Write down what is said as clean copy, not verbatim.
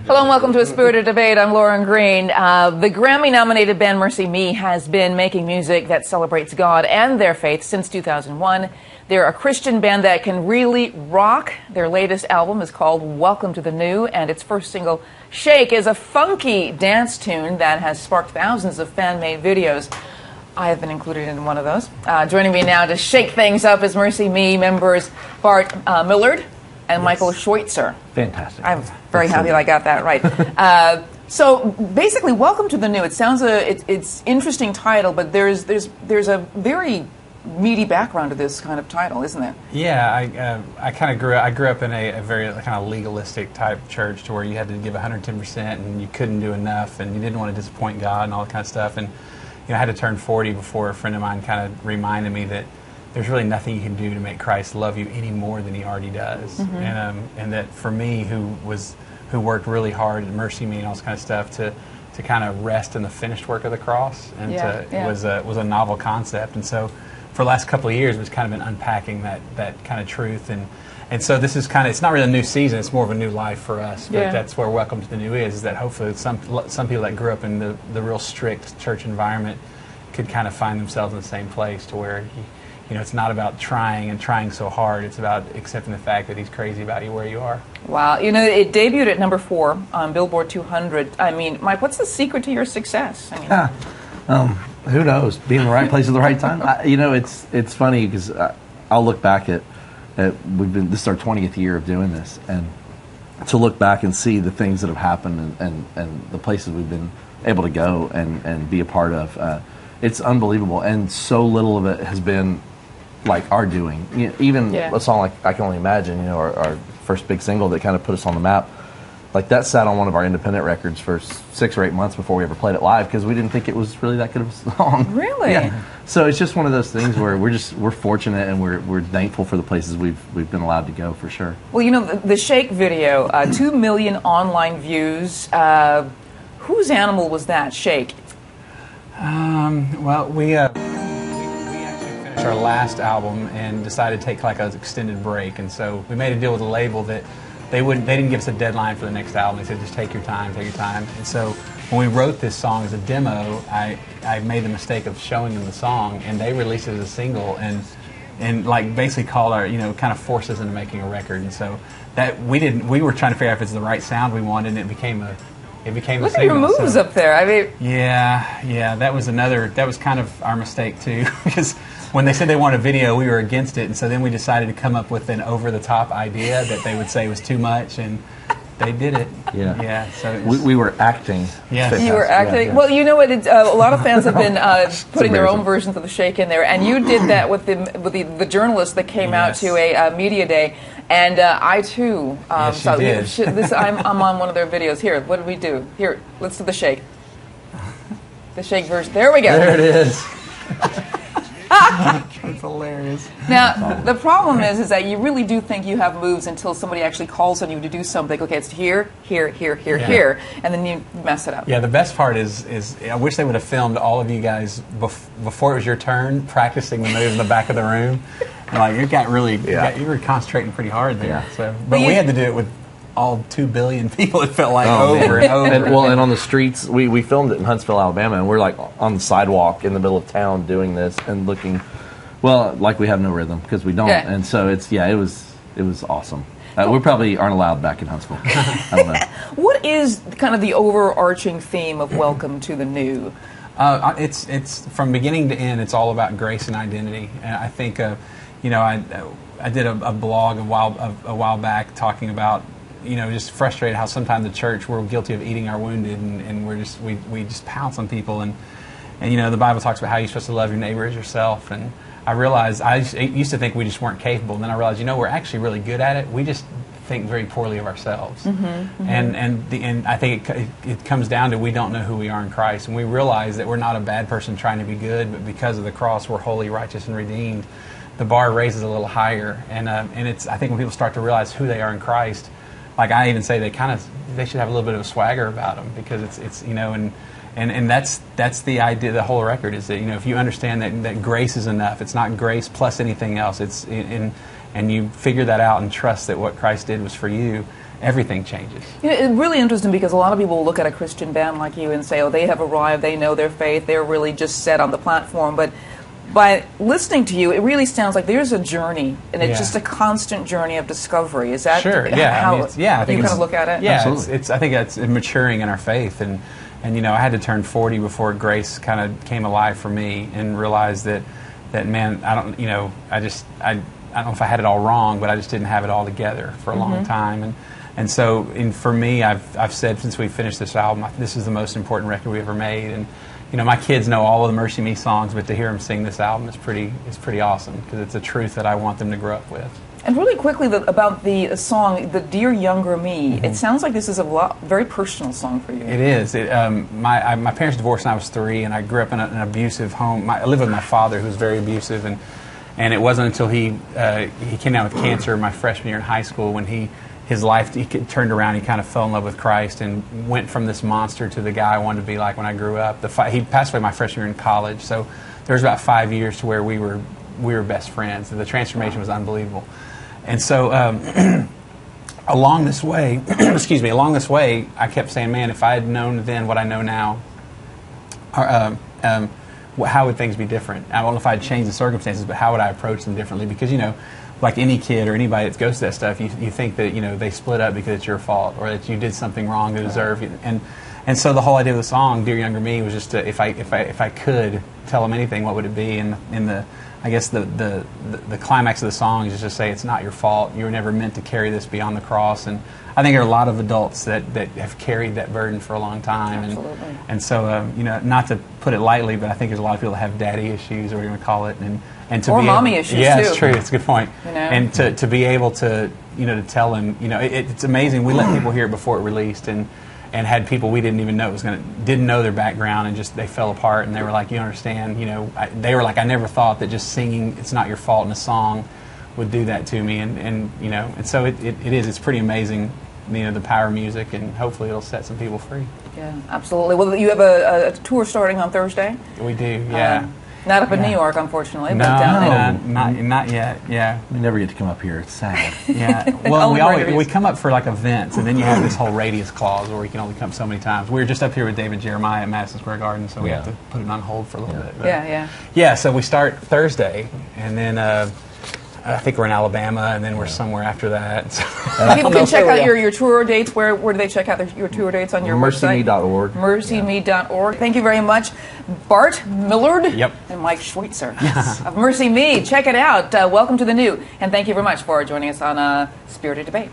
Hello and welcome to A Spirited Debate. I'm Lauren Green. The Grammy-nominated band MercyMe has been making music that celebrates God and their faith since 2001. They're a Christian band that can really rock. Their latest album is called Welcome to the New, and its first single, Shake, is a funky dance tune that has sparked thousands of fan-made videos. I have been included in one of those. Joining me now to shake things up is MercyMe members Bart Millard and Michael Schweitzer. Fantastic. I'm very happy that I got that right. So basically, Welcome to the New. It sounds it's interesting title, but there's a very meaty background to this kind of title, isn't there? Yeah, I kind of grew up in a very kind of legalistic type church, to where you had to give 110% and you couldn't do enough, and you didn't want to disappoint God and all that kind of stuff. And I had to turn 40 before a friend of mine kind of reminded me that there's really nothing you can do to make Christ love you any more than He already does. Mm-hmm. And that for me, who worked really hard at MercyMe and all this kind of stuff, to kind of rest in the finished work of the cross, and was a novel concept. And so for the last couple of years, we've kind of been unpacking that kind of truth. And so this is it's not really a new season, it's more of a new life for us. But that's where Welcome to the New is that hopefully some people that grew up in the real strict church environment could kind of find themselves in the same place, to where it's not about trying so hard. It's about accepting the fact that He's crazy about you where you are. Wow. It debuted at number 4 on Billboard 200. I mean, Mike, what's the secret to your success? Who knows? Being in the right place at the right time. It's funny because I'll look back at this is our 20th year of doing this, and to look back and see the things that have happened and the places we've been able to go and be a part of, it's unbelievable. And so little of it has been like our doing. Even a song like I Can Only Imagine, our first big single that kind of put us on the map, like that sat on one of our independent records for 6 or 8 months before we ever played it live, because we didn't think it was really that good of a song. Really? Yeah. So it's just one of those things where we're fortunate, and we're thankful for the places we've been allowed to go, for sure. Well, the Shake video, 2 million online views. Whose animal was that, Shake? Well, we actually finished our last album and decided to take like an extended break, and so we made a deal with the label that they didn't give us a deadline for the next album. They said, just take your time. And so when we wrote this song as a demo, I made the mistake of showing them the song, and they released it as a single, and like basically called our, kind of forced us into making a record. And so that we were trying to figure out if it's the right sound we wanted, and it became a Look at your moves up there. I mean, yeah, that was kind of our mistake too, because when they said they wanted a video, we were against it, and so then we decided to come up with an over-the-top idea that they would say was too much, and they did it. Yeah. So we were acting. Yes. You were acting. Yeah. Well, you know what? A lot of fans have been putting their own versions of the Shake in there, and you did that with the journalist that came out to a media day. And I too saw this. I'm on one of their videos. Here, what did we do? Here, let's do the Shake. The Shake version. There we go. There it is. That's hilarious. Now, the problem is that you really do think you have moves until somebody actually calls on you to do something. Okay, it's here, here, and then you mess it up. Yeah, the best part is I wish they would have filmed all of you guys before it was your turn, practicing the moves in the back of the room. Like, you were concentrating pretty hard there. Yeah. So, but we had to do it with all 2 billion people. It felt like over and over. And on the streets, we filmed it in Huntsville, Alabama, and we're like on the sidewalk in the middle of town doing this and looking, well, like we have no rhythm, because we don't. Yeah. And so it was awesome. We probably aren't allowed back in Huntsville. I don't know. What is kind of the overarching theme of Welcome to the New? It's from beginning to end. It's all about grace and identity. And I think, I did a blog a while back talking about, just frustrated how sometimes the church, we're guilty of eating our wounded, and we just pounce on people, and the Bible talks about how you're supposed to love your neighbor as yourself. And I realized I used to think we just weren't capable, and then I realized we're actually really good at it. We just think very poorly of ourselves. And I think it comes down to we don't know who we are in Christ, and we realize that we're not a bad person trying to be good, but because of the cross we're holy, righteous, and redeemed. The bar raises a little higher, and it's, I think when people start to realize who they are in Christ, like I even say, they should have a little bit of a swagger about them, because it's and that's the idea. The whole record is that if you understand that grace is enough, it's not grace plus anything else. And you figure that out and trust that what Christ did was for you, everything changes. You know, it's really interesting because a lot of people will look at a Christian band like you and say, oh, they have arrived, they know their faith, they're really just set on the platform. But by listening to you, it really sounds like there's a journey, and it's just a constant journey of discovery. Is that sure? Yeah, how I think you kind of look at it? Yeah, it's I think it's maturing in our faith, and you know, I had to turn 40 before grace kind of came alive for me, and realized that man, I don't know if I had it all wrong, but I just didn't have it all together for a long time, and so for me, I've said since we finished this album, this is the most important record we ever made, and you know, my kids know all of the MercyMe songs, but to hear them sing this album is pretty awesome, because it's a truth that I want them to grow up with. And really quickly about the song, "The Dear Younger Me," it sounds like this is a very personal song for you. It is. My parents divorced when I was 3, and I grew up in an abusive home. I lived with my father, who was very abusive, and it wasn't until he came down with cancer my freshman year in high school when his life turned around. He kind of fell in love with Christ and went from this monster to the guy I wanted to be like when I grew up. He passed away my freshman year in college, so there was about 5 years to where we were best friends. The transformation was unbelievable. And so along this way, I kept saying, man, if I had known then what I know now, how would things be different? I don't know if I'd change the circumstances, but how would I approach them differently? Because, you know, like any kid or anybody that goes to that stuff, you think that, you know, they split up because it's your fault, or that you did something wrong to deserve it. And so the whole idea of the song, "Dear Younger Me," was just to, if I could tell them anything, what would it be? And I guess the climax of the song is just to say it's not your fault. You were never meant to carry this beyond the cross. And I think there are a lot of adults that have carried that burden for a long time. Absolutely. And so, you know, not to put it lightly, but I think there's a lot of people that have daddy issues, or whatever you want to call it, and to or be mommy able, issues yeah, too. it's true. It's a good point. You know? And to be able to, you know, to tell them, you know, it's amazing. We let people hear it before it released, and had people we didn't even know didn't know their background, and just they fell apart, and they were like, you understand, you know, they were like, I never thought that just singing "It's Not Your Fault" in a song would do that to me, and you know, and so it's pretty amazing, you know, the power of music, and hopefully it'll set some people free. Yeah, absolutely. Well, you have a tour starting on Thursday. We do, yeah. Not up in New York, unfortunately, no, but down not yet. Yeah, We never get to come up here. It's sad. yeah. Well, we come up for like events, and then you have this whole radius clause where we can only come so many times. We were just up here with David Jeremiah at Madison Square Garden, so we have to put it on hold for a little bit. But yeah. So we start Thursday, and then I think we're in Alabama, and then we're somewhere after that. So People can check out your tour dates. Where do they check out your tour dates on your website? MercyMe.org. MercyMe.org. Thank you very much, Bart Millard Yep. and Mike Schweitzer of MercyMe. Check it out. Welcome to the new, and thank you very much for joining us on Spirited Debate.